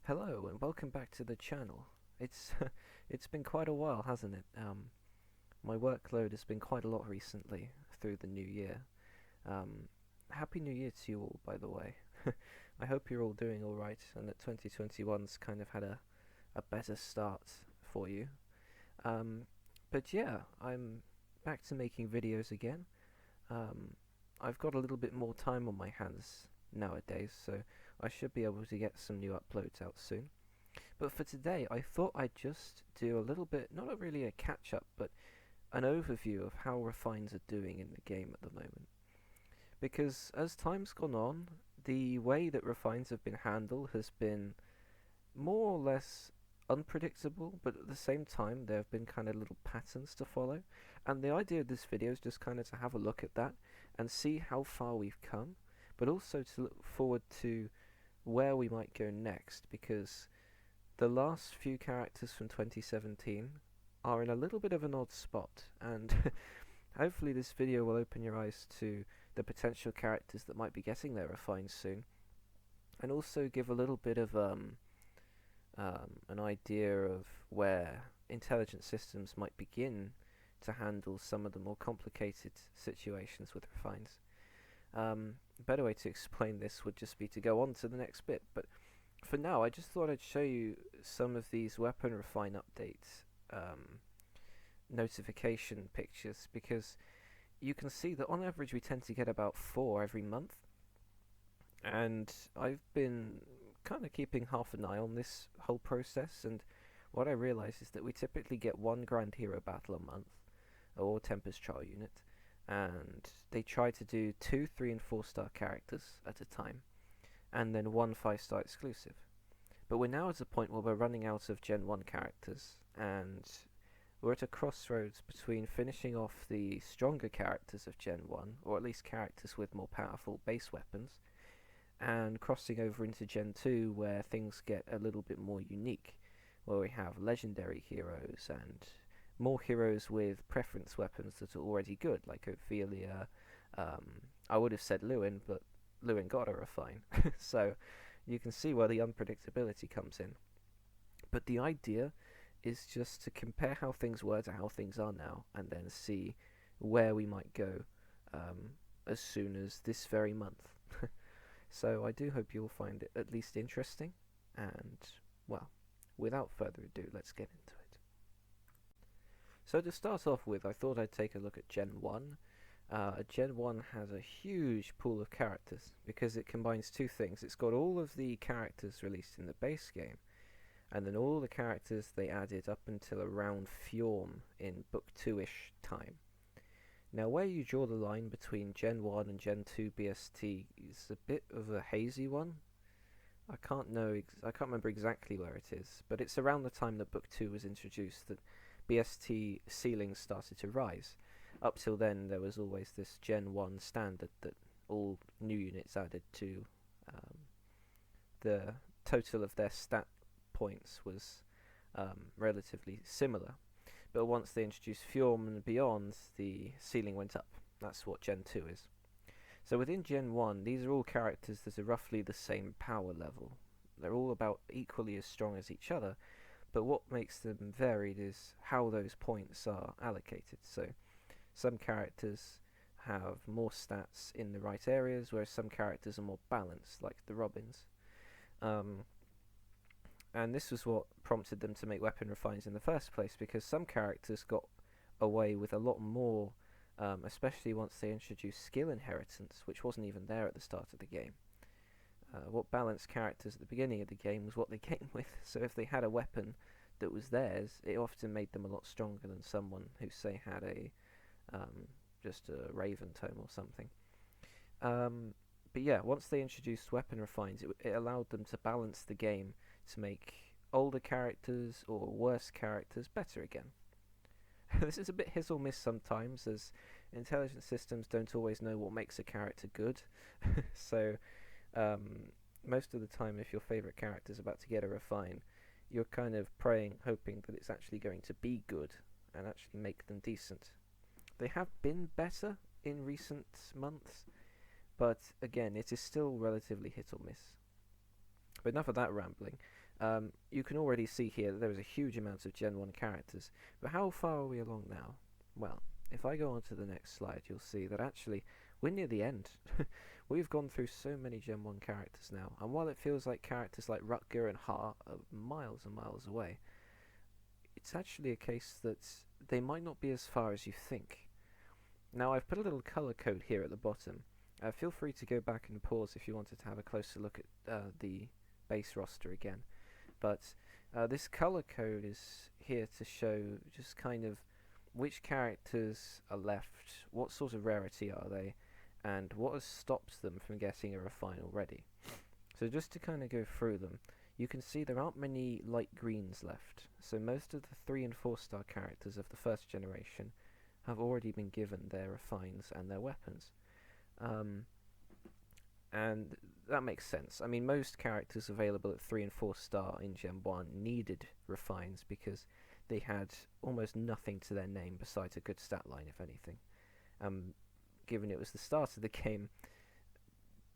Hello and welcome back to the channel. It's it's been quite a while, hasn't it? My workload has been quite a lot recently through the new year. Um, Happy New Year to you all, by the way. I hope you're all doing all right and that 2021's kind of had a better start for you. Um, but yeah, I'm back to making videos again. Um, I've got a little bit more time on my hands nowadays, so I should be able to get some new uploads out soon. But for today, I thought I'd just do a little bit, not really a catch up, but an overview of how refines are doing in the game at the moment. Because as time's gone on, the way that refines have been handled has been more or less unpredictable, but at the same time, there have been kind of little patterns to follow. And the idea of this video is just kind of to have a look at that and see how far we've come, but also to look forward to where we might go next, because the last few characters from 2017 are in a little bit of an odd spot, and hopefully this video will open your eyes to the potential characters that might be getting their refines soon, and also give a little bit of an idea of where intelligent systems might begin to handle some of the more complicated situations with refines. A better way to explain this would just be to go on to the next bit, but for now, I just thought I'd show you some of these weapon refine updates notification pictures, because you can see that on average we tend to get about 4 every month, and I've been kind of keeping half an eye on this whole process, and what I realise is that we typically get one Grand Hero battle a month, or Tempest Trial unit, and they try to do 2, 3 and 4 star characters at a time, and then one 5-star exclusive. But we're now at a point where we're running out of Gen 1 characters, and we're at a crossroads between finishing off the stronger characters of Gen 1, or at least characters with more powerful base weapons, and crossing over into Gen 2 where things get a little bit more unique, where we have legendary heroes and more heroes with preference weapons that are already good, like Ophelia. I would have said Lewin, but Lewin got a refine. So you can see where the unpredictability comes in. But the idea is just to compare how things were to how things are now, and then see where we might go as soon as this very month. So I do hope you'll find it at least interesting, and well, without further ado, let's get into it. So to start off with, I thought I'd take a look at Gen 1. Gen 1 has a huge pool of characters because it combines two things. It's got all of the characters released in the base game, and then all the characters they added up until around Fjorm in Book 2-ish time. Now, where you draw the line between Gen 1 and Gen 2 BST is a bit of a hazy one. I can't remember exactly where it is, but it's around the time that Book 2 was introduced that BST ceilings started to rise. Up till then, there was always this Gen 1 standard that all new units added to the total of their stat points was relatively similar. But once they introduced Fjorm and beyond, the ceiling went up. That's what Gen 2 is. So within Gen 1, these are all characters that are roughly the same power level. They're all about equally as strong as each other, but what makes them varied is how those points are allocated. So some characters have more stats in the right areas, whereas some characters are more balanced, like the Robins. And this was what prompted them to make weapon refines in the first place, because some characters got away with a lot more, especially once they introduced skill inheritance, which wasn't even there at the start of the game. What balanced characters at the beginning of the game was what they came with, so if they had a weapon that was theirs, it often made them a lot stronger than someone who, say, had a just a Raven tome or something. But yeah, once they introduced weapon refines, it allowed them to balance the game to make older characters or worse characters better again. This is a bit hit or miss sometimes, as intelligent systems don't always know what makes a character good. So most of the time, if your favourite character is about to get a refine, you're kind of praying, hoping that it's actually going to be good and actually make them decent. They have been better in recent months, but again, it is still relatively hit or miss. But enough of that rambling. You can already see here that there is a huge amount of Gen 1 characters, but how far are we along now? Well, if I go on to the next slide, you'll see that actually we're near the end. We've gone through so many Gen 1 characters now, and while it feels like characters like Rutger and Hart are miles and miles away, it's actually a case that they might not be as far as you think. Now, I've put a little colour code here at the bottom. Feel free to go back and pause if you wanted to have a closer look at the base roster again. But this colour code is here to show just kind of which characters are left, what sort of rarity are they, and what has stopped them from getting a refine already. So just to kind of go through them, you can see there aren't many light greens left. So most of the 3 and 4 star characters of the first generation have already been given their refines and their weapons. And that makes sense. I mean, most characters available at 3 and 4 star in Gen 1 needed refines because they had almost nothing to their name besides a good stat line, if anything. Given it was the start of the game,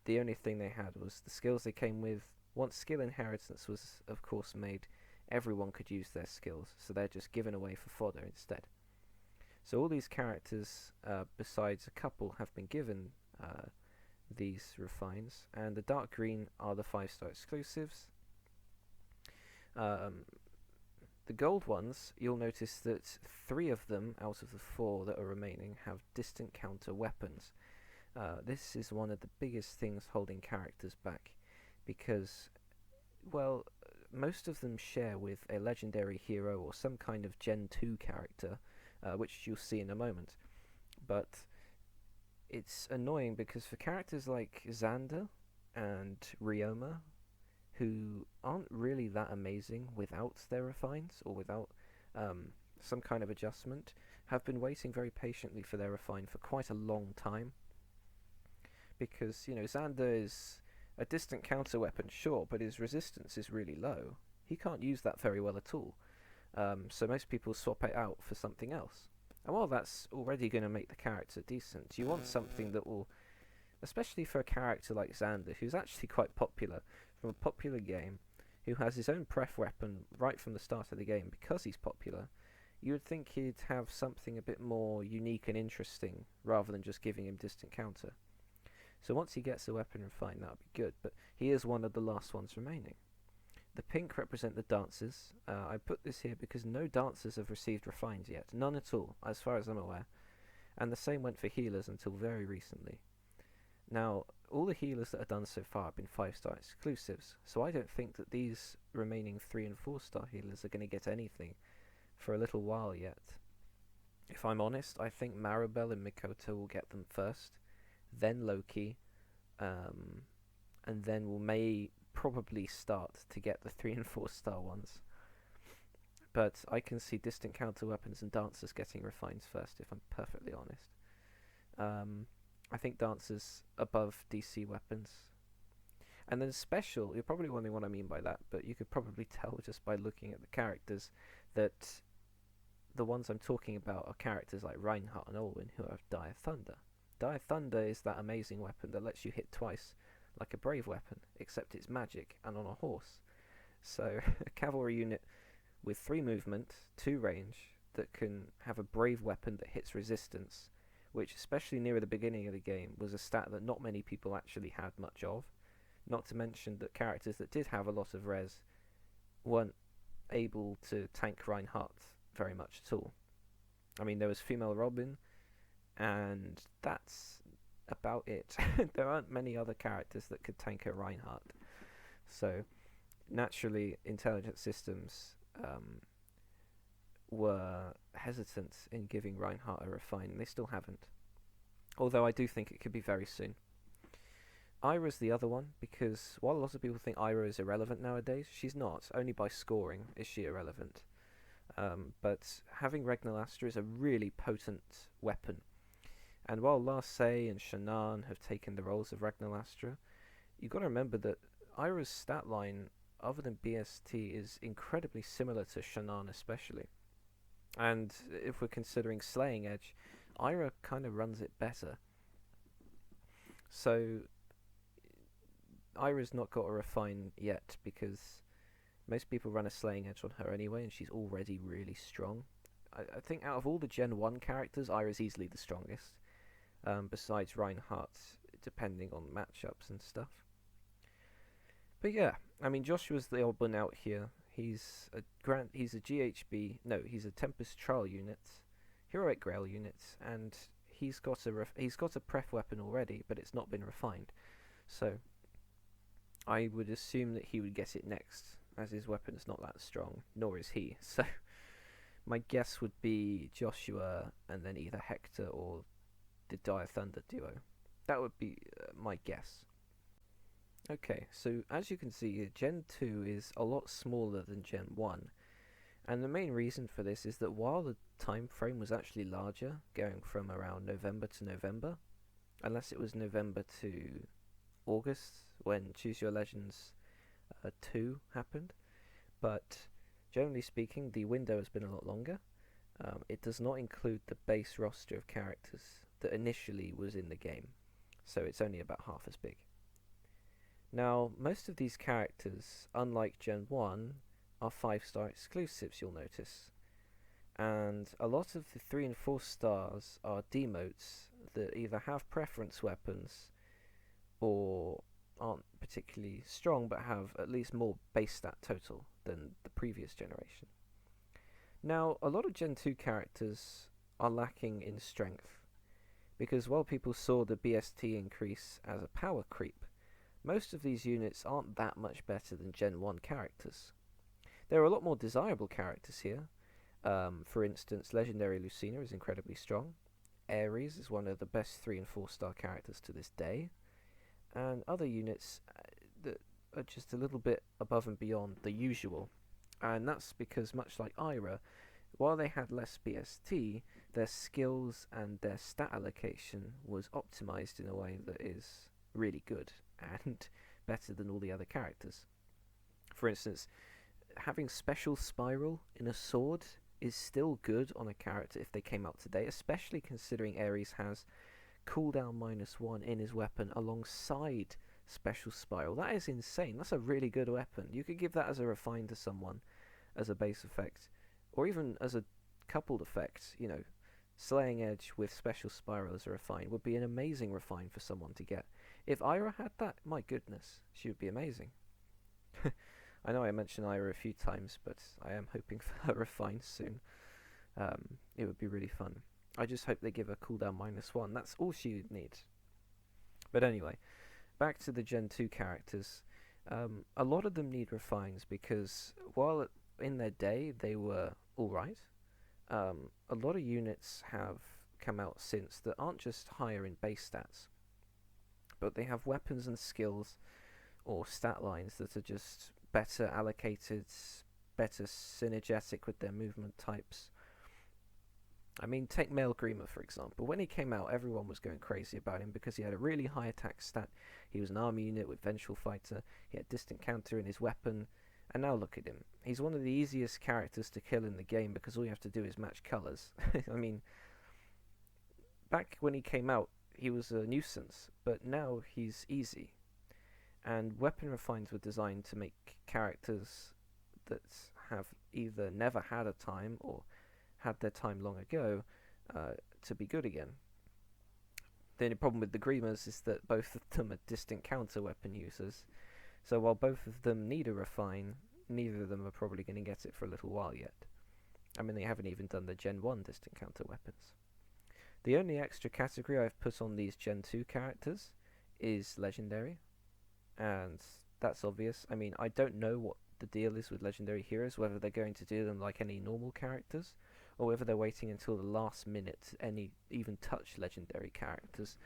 the only thing they had was the skills they came with. Once skill inheritance was, of course, made, everyone could use their skills, so they're just given away for fodder instead. So all these characters, besides a couple, have been given these refines, and the dark green are the 5-star exclusives. The gold ones, you'll notice that 3 of them out of the 4 that are remaining have distant counter weapons. This is one of the biggest things holding characters back, because, well, most of them share with a legendary hero or some kind of Gen 2 character, which you'll see in a moment. But it's annoying because for characters like Xander and Ryoma, who aren't really that amazing without their refines or without some kind of adjustment, have been waiting very patiently for their refine for quite a long time. Because, you know, Xander is a distant counter weapon, sure, but his resistance is really low. He can't use that very well at all. So most people swap it out for something else. And while that's already going to make the character decent, you want something that will, especially for a character like Xander, who's actually quite popular, from a popular game, who has his own pref weapon right from the start of the game because he's popular, you would think he'd have something a bit more unique and interesting rather than just giving him distant counter. So once he gets a weapon refine, that would be good, but he is one of the last ones remaining. The pink represent the dancers. I put this here because no dancers have received refines yet. None at all, as far as I'm aware. And the same went for healers until very recently. Now, all the healers that are done so far have been 5-star exclusives, so I don't think that these remaining 3 and 4-star healers are going to get anything for a little while yet. If I'm honest, I think Maribel and Mikoto will get them first, then Loki, and then may probably start to get the 3 and 4-star ones. But I can see distant counter weapons and dancers getting refines first, if I'm perfectly honest. I think dancers above DC weapons. And then special, you're probably wondering what I mean by that, but you could probably tell just by looking at the characters that the ones I'm talking about are characters like Reinhardt and Olwen who have Dire Thunder. Dire Thunder is that amazing weapon that lets you hit twice, like a brave weapon, except it's magic and on a horse. So a cavalry unit with 3 movement, 2 range, that can have a brave weapon that hits resistance, which especially near the beginning of the game was a stat that not many people actually had much of. Not to mention that characters that did have a lot of res weren't able to tank Reinhardt very much at all. I mean, there was female Robin, and that's about it. There aren't many other characters that could tank a Reinhardt. So, naturally, intelligent systems were hesitant in giving Reinhardt a refine, and they still haven't. Although I do think it could be very soon. Ira's the other one, because while a lot of people think Ira is irrelevant nowadays, she's not. Only by scoring is she irrelevant. But having Regnalastra is a really potent weapon. And while Larcey and Shannon have taken the roles of Regnalastra, you've got to remember that Ira's stat line, other than BST, is incredibly similar to Shannon especially. And if we're considering Slaying Edge, Ira kind of runs it better. So Ira's not got a refine yet because Most people run a slaying edge on her anyway, and she's already really strong. I think out of all the Gen 1 characters, Ira's easily the strongest, besides Reinhardt, depending on matchups and stuff. But yeah, I mean, Joshua's the odd one out here. He's a GHB, no, he's a Tempest Trial unit, Heroic Grail unit, and he's got a pref weapon already, but it's not been refined. So I would assume that he would get it next, as his weapon's not that strong, nor is he. So my guess would be Joshua, and then either Hector or the Dire Thunder duo. That would be my guess. Okay, so as you can see, Gen 2 is a lot smaller than Gen 1. And the main reason for this is that while the time frame was actually larger, going from around November to November, unless it was November to August when Choose Your Legends 2 happened, but generally speaking, the window has been a lot longer. It does not include the base roster of characters that initially was in the game, so it's only about half as big. Now, most of these characters, unlike Gen 1, are 5-star exclusives, you'll notice. And a lot of the 3 and 4 stars are demotes that either have preference weapons or aren't particularly strong but have at least more base stat total than the previous generation. Now, a lot of Gen 2 characters are lacking in strength, because while people saw the BST increase as a power creep, most of these units aren't that much better than Gen 1 characters. There are a lot more desirable characters here. For instance, Legendary Lucina is incredibly strong. Ares is one of the best 3 and 4 star characters to this day. And other units that are just a little bit above and beyond the usual. And that's because, much like Ira, while they had less BST, their skills and their stat allocation was optimized in a way that is really good and better than all the other characters. For instance, having Special Spiral in a sword is still good on a character if they came out today, especially considering Ares has cooldown -1 in his weapon alongside Special Spiral. That is insane. That's a really good weapon. You could give that as a refine to someone as a base effect, or even as a coupled effect. You know, Slaying Edge with Special Spiral as a refine would be an amazing refine for someone to get. If Ira had that, my goodness, she would be amazing. I know I mentioned Ira a few times, but I am hoping for her refine soon. It would be really fun. I just hope they give her cooldown -1. That's all she would need. But anyway, back to the Gen 2 characters. A lot of them need refines because while in their day they were alright, a lot of units have come out since that aren't just higher in base stats, but they have weapons and skills or stat lines that are just better allocated, better synergetic with their movement types. I mean, take Male Grima, for example. When he came out, everyone was going crazy about him because he had a really high attack stat. He was an army unit with Vengeful Fighter. He had distant counter in his weapon. And now look at him. He's one of the easiest characters to kill in the game because all you have to do is match colours. I mean, back when he came out, he was a nuisance, but now he's easy. And weapon refines were designed to make characters that have either never had a time or had their time long ago to be good again. The only problem with the Grimas is that both of them are distant counter weapon users, so while both of them need a refine, neither of them are probably going to get it for a little while yet. I mean, they haven't even done the Gen 1 distant counter weapons. The only extra category I've put on these Gen 2 characters is Legendary, and that's obvious. I mean, I don't know what the deal is with Legendary Heroes, whether they're going to do them like any normal characters, or whether they're waiting until the last minute to even touch Legendary characters.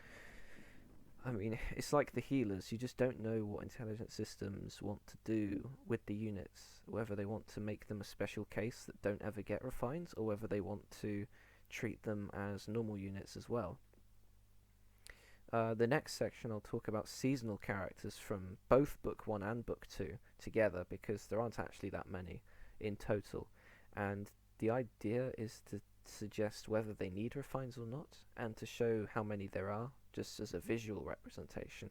I mean, it's like the healers. You just don't know what intelligent systems want to do with the units, whether they want to make them a special case that don't ever get refines, or whether they want to treat them as normal units as well. The next section I'll talk about seasonal characters from both Book 1 and Book 2 together, because there aren't actually that many in total, and the idea is to suggest whether they need refines or not, and to show how many there are, just as a visual representation,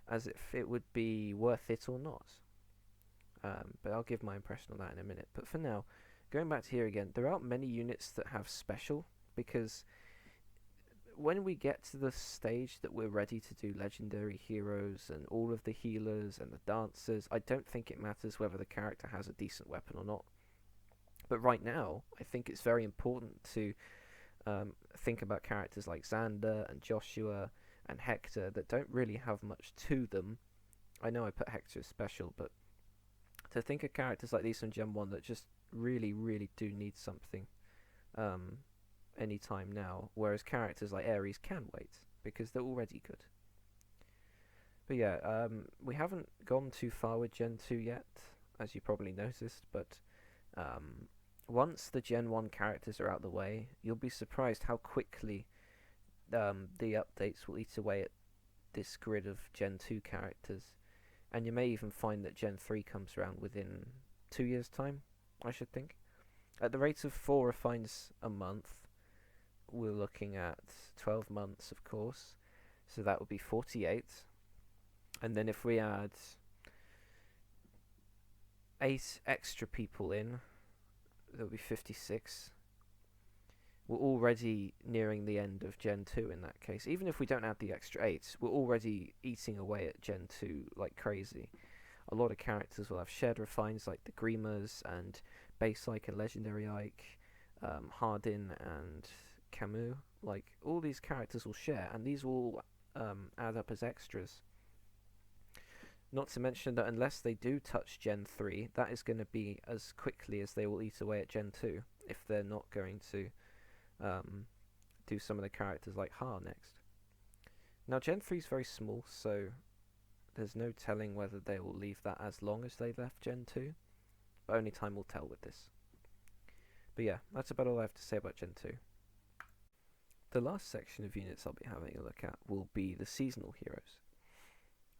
as if it would be worth it or not. but I'll give my impression on that in a minute. But for now, going back to here again, there aren't many units that have special, because when we get to the stage that we're ready to do legendary heroes and all of the healers and the dancers, I don't think it matters whether the character has a decent weapon or not. But right now, I think it's very important to think about characters like Xander and Joshua and Hector that don't really have much to them. I know I put Hector as special, but to think of characters like these from Gen 1 that just really, really do need something any time now, whereas characters like Ares can wait, because they're already good. But yeah, we haven't gone too far with Gen 2 yet, as you probably noticed, but once the Gen 1 characters are out the way, you'll be surprised how quickly the updates will eat away at this grid of Gen 2 characters, and you may even find that Gen 3 comes around within 2 years' time, I should think. At the rate of 4 refines a month, we're looking at 12 months, of course, so that would be 48, and then if we add 8 extra people in, there'll be 56. We're already nearing the end of Gen 2 in that case. Even if we don't add the extra 8, we're already eating away at Gen 2 like crazy. A lot of characters will have shared refines like the Grimas and Base Ike and Legendary Ike, Hardin and Camus. Like, all these characters will share, and these will add up as extras. Not to mention that unless they do touch Gen 3, that is going to be as quickly as they will eat away at Gen 2, if they're not going to do some of the characters like Ha next. Now Gen 3 is very small, so there's no telling whether they will leave that as long as they left Gen 2, but only time will tell with this. But yeah, that's about all I have to say about Gen 2. The last section of units I'll be having a look at will be the seasonal heroes.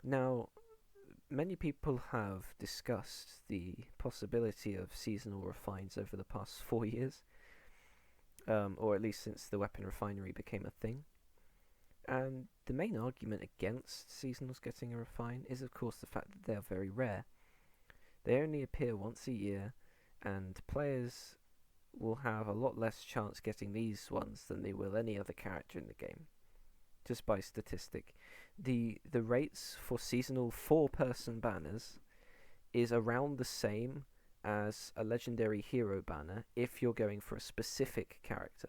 Now, many people have discussed the possibility of seasonal refines over the past 4 years, or at least since the weapon refinery became a thing. And the main argument against seasonals getting a refine is of course the fact that they are very rare. They only appear once a year, and players will have a lot less chance getting these ones than they will any other character in the game, just by statistic. The rates for seasonal 4-person banners is around the same as a legendary hero banner if you're going for a specific character.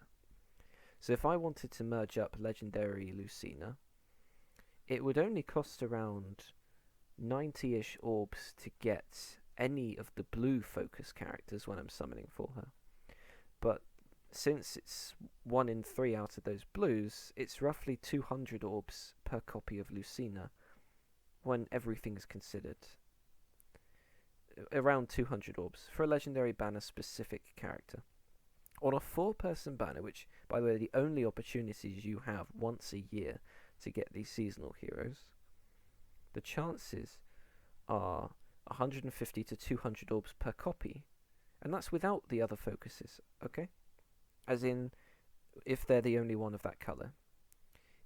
So if I wanted to merge up legendary Lucina, it would only cost around 90-ish orbs to get any of the blue focus characters when I'm summoning for her. But since it's 1 in 3 out of those blues, it's roughly 200 orbs per copy of Lucina when everything is considered. Around 200 orbs for a legendary banner specific character. On a 4-person banner, which, by the way, are the only opportunities you have once a year to get these seasonal heroes, the chances are 150 to 200 orbs per copy, and that's without the other focuses, okay? As in, if they're the only one of that colour.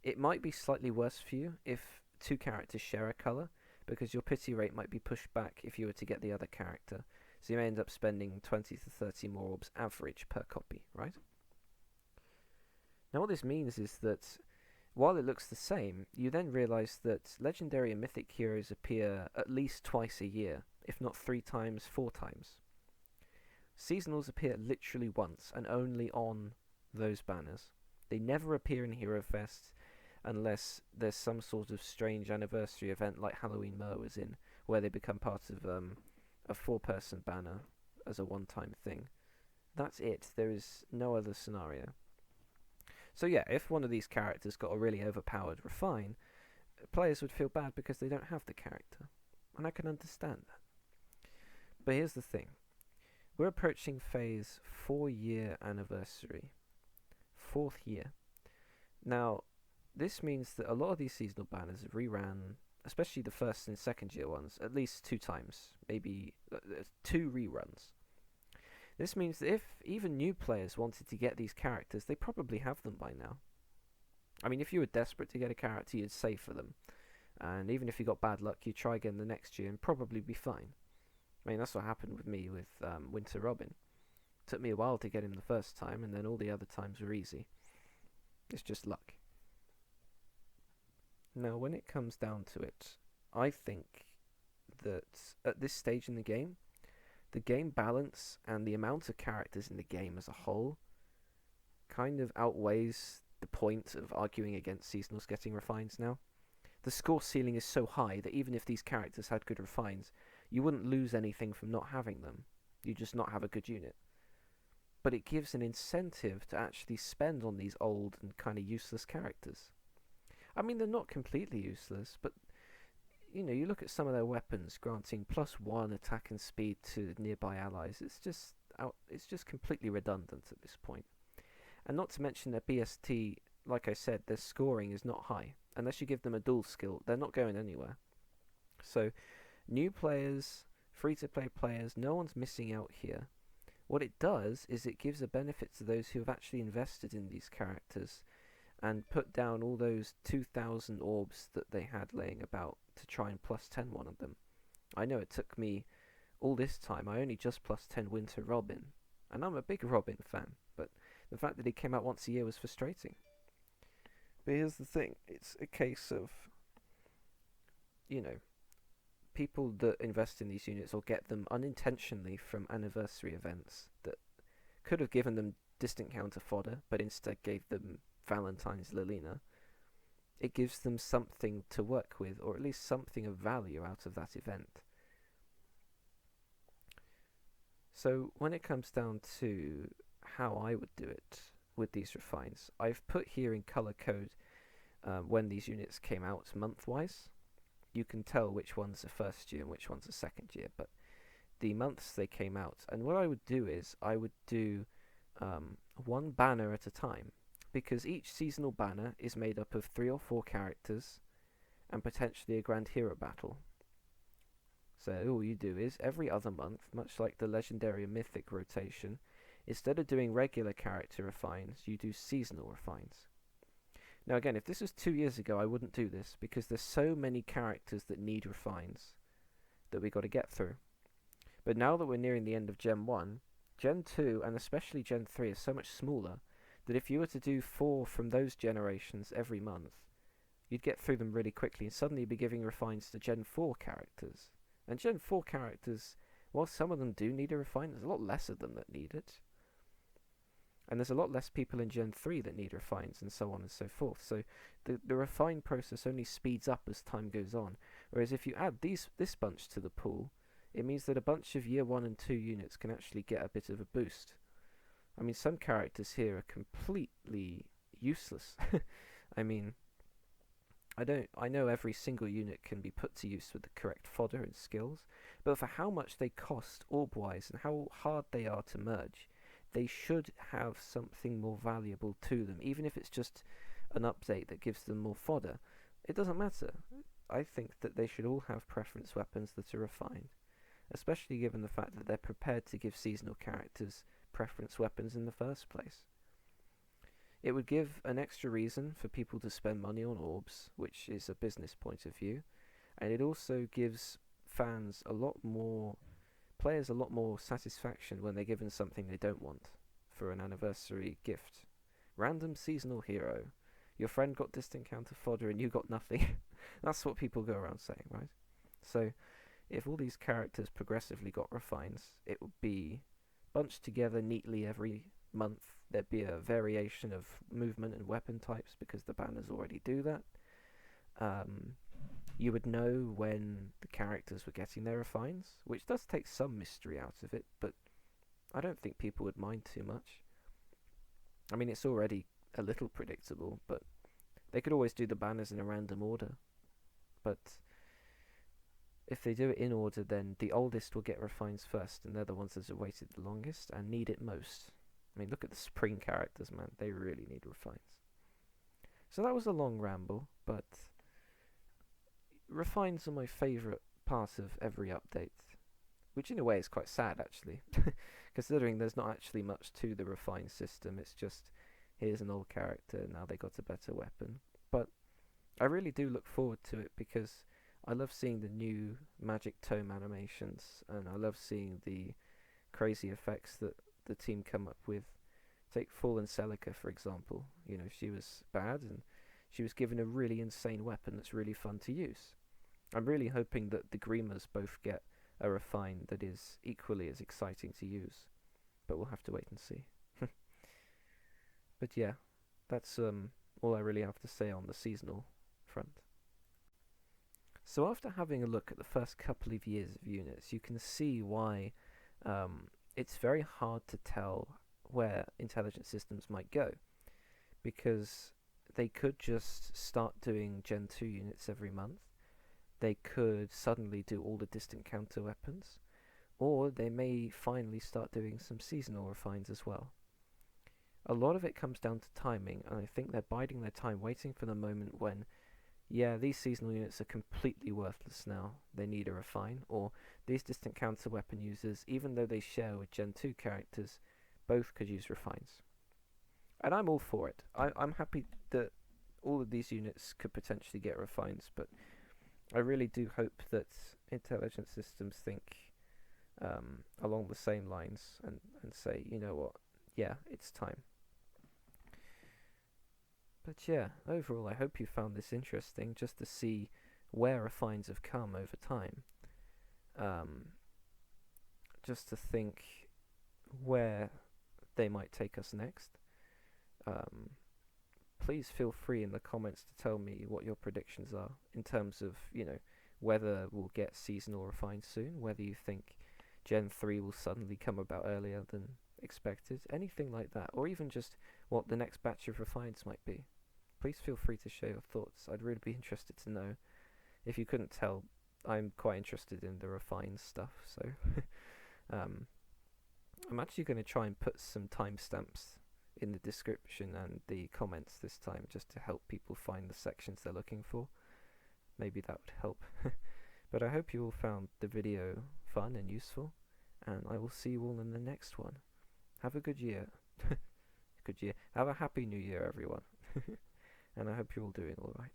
It might be slightly worse for you if 2 characters share a colour, because your pity rate might be pushed back if you were to get the other character. So you may end up spending 20 to 30 more orbs average per copy, right? Now what this means is that while it looks the same, you then realise that legendary and mythic heroes appear at least twice a year, if not 3 times, 4 times. Seasonals appear literally once, and only on those banners. They never appear in Hero Fest unless there's some sort of strange anniversary event like Halloween Mer was in, where they become part of a 4-person banner as a one-time thing. That's it. There is no other scenario. So yeah, if one of these characters got a really overpowered refine, players would feel bad because they don't have the character. And I can understand that. But here's the thing. We're approaching Phase 4-year anniversary. 4th year. Now, this means that a lot of these seasonal banners have reran, especially the 1st and 2nd year ones, at least 2 times, maybe 2 reruns. This means that if even new players wanted to get these characters, they probably have them by now. I mean, if you were desperate to get a character, you'd save for them. And even if you got bad luck, you'd try again the next year and probably be fine. I mean, that's what happened with me with Winter Robin. Took me a while to get him the first time, and then all the other times were easy. It's just luck. Now, when it comes down to it, I think that at this stage in the game balance and the amount of characters in the game as a whole kind of outweighs the point of arguing against seasonals getting refines now. The score ceiling is so high that even if these characters had good refines, you wouldn't lose anything from not having them. You just not have a good unit. But it gives an incentive to actually spend on these old and kind of useless characters. I mean, they're not completely useless, but you look at some of their weapons granting +1 attack and speed to nearby allies. It's just completely redundant at this point. And not to mention their BST, like I said, their scoring is not high. Unless you give them a dual skill, they're not going anywhere. So, new players, free-to-play players, no one's missing out here. What it does is it gives a benefit to those who have actually invested in these characters and put down all those 2,000 orbs that they had laying about to try and +10 one of them. I know it took me all this time. I only just +10 Winter Robin, and I'm a big Robin fan, but the fact that he came out once a year was frustrating. But here's the thing, it's a case of, people that invest in these units or get them unintentionally from anniversary events that could have given them distant counter fodder, but instead gave them Valentine's Lilina. It gives them something to work with, or at least something of value out of that event. So when it comes down to how I would do it with these refines, I've put here in color code when these units came out month-wise. You can tell which one's a first year and which one's a second year, but the months they came out. And what I would do is I would do one banner at a time, because each seasonal banner is made up of 3 or 4 characters and potentially a grand hero battle. So all you do is every other month, much like the legendary and mythic rotation, instead of doing regular character refines, you do seasonal refines. Now again, if this was 2 years ago, I wouldn't do this, because there's so many characters that need refines that we got to get through. But now that we're nearing the end of Gen 1, Gen 2 and especially Gen 3 is so much smaller that if you were to do 4 from those generations every month, you'd get through them really quickly and suddenly be giving refines to Gen 4 characters. And Gen 4 characters, while some of them do need a refine, there's a lot less of them that need it. And there's a lot less people in Gen 3 that need refines, and so on and so forth. So the refine process only speeds up as time goes on. Whereas if you add this bunch to the pool, it means that a bunch of Year 1 and 2 units can actually get a bit of a boost. I mean, some characters here are completely useless. I mean, I know every single unit can be put to use with the correct fodder and skills, but for how much they cost orb-wise and how hard they are to merge, they should have something more valuable to them, even if it's just an update that gives them more fodder. It doesn't matter. I think that they should all have preference weapons that are refined, especially given the fact that they're prepared to give seasonal characters preference weapons in the first place. It would give an extra reason for people to spend money on orbs, which is a business point of view, and it also gives players a lot more satisfaction when they're given something they don't want for an anniversary gift. Random seasonal hero. Your friend got distant counter fodder and you got nothing. That's what people go around saying, right? So, if all these characters progressively got refines, it would be bunched together neatly every month. There'd be a variation of movement and weapon types because the banners already do that. You would know when the characters were getting their refines, which does take some mystery out of it, but I don't think people would mind too much. I mean, it's already a little predictable, but they could always do the banners in a random order. But if they do it in order, then the oldest will get refines first, and they're the ones that have waited the longest and need it most. I mean, look at the spring characters, man. They really need refines. So that was a long ramble, but refines are my favourite part of every update, which in a way is quite sad, actually, considering there's not actually much to the refine system. It's just, here's an old character, now they got a better weapon. But I really do look forward to it because I love seeing the new magic tome animations, and I love seeing the crazy effects that the team come up with. Take Fallen Celica, for example. You know, she was bad, and she was given a really insane weapon that's really fun to use. I'm really hoping that the Greemers both get a refine that is equally as exciting to use, but we'll have to wait and see. But yeah, that's all I really have to say on the seasonal front. So after having a look at the first couple of years of units, you can see why it's very hard to tell where intelligent systems might go, because they could just start doing Gen 2 units every month, they could suddenly do all the distant counter weapons, or they may finally start doing some seasonal refines as well. A lot of it comes down to timing, and I think they're biding their time, waiting for the moment when, yeah, these seasonal units are completely worthless now, they need a refine, or these distant counter weapon users, even though they share with Gen 2 characters, both could use refines. And I'm all for it. I'm happy that all of these units could potentially get refines, but I really do hope that intelligent systems think along the same lines and say, you know what, yeah, it's time. But yeah, overall I hope you found this interesting, just to see where refines have come over time. Just to think where they might take us next. Please feel free in the comments to tell me what your predictions are in terms of, you know, whether we'll get seasonal refines soon, whether you think Gen 3 will suddenly come about earlier than expected, anything like that, or even just what the next batch of refines might be. Please feel free to share your thoughts. I'd really be interested to know. If you couldn't tell, I'm quite interested in the refined stuff, so I'm actually going to try and put some timestamps in the description and the comments this time, just to help people find the sections they're looking for. Maybe that would help. But I hope you all found the video fun and useful, and I will see you all in the next one. Have a good year. Good year. Have a happy new year, everyone. And I hope you're all doing alright.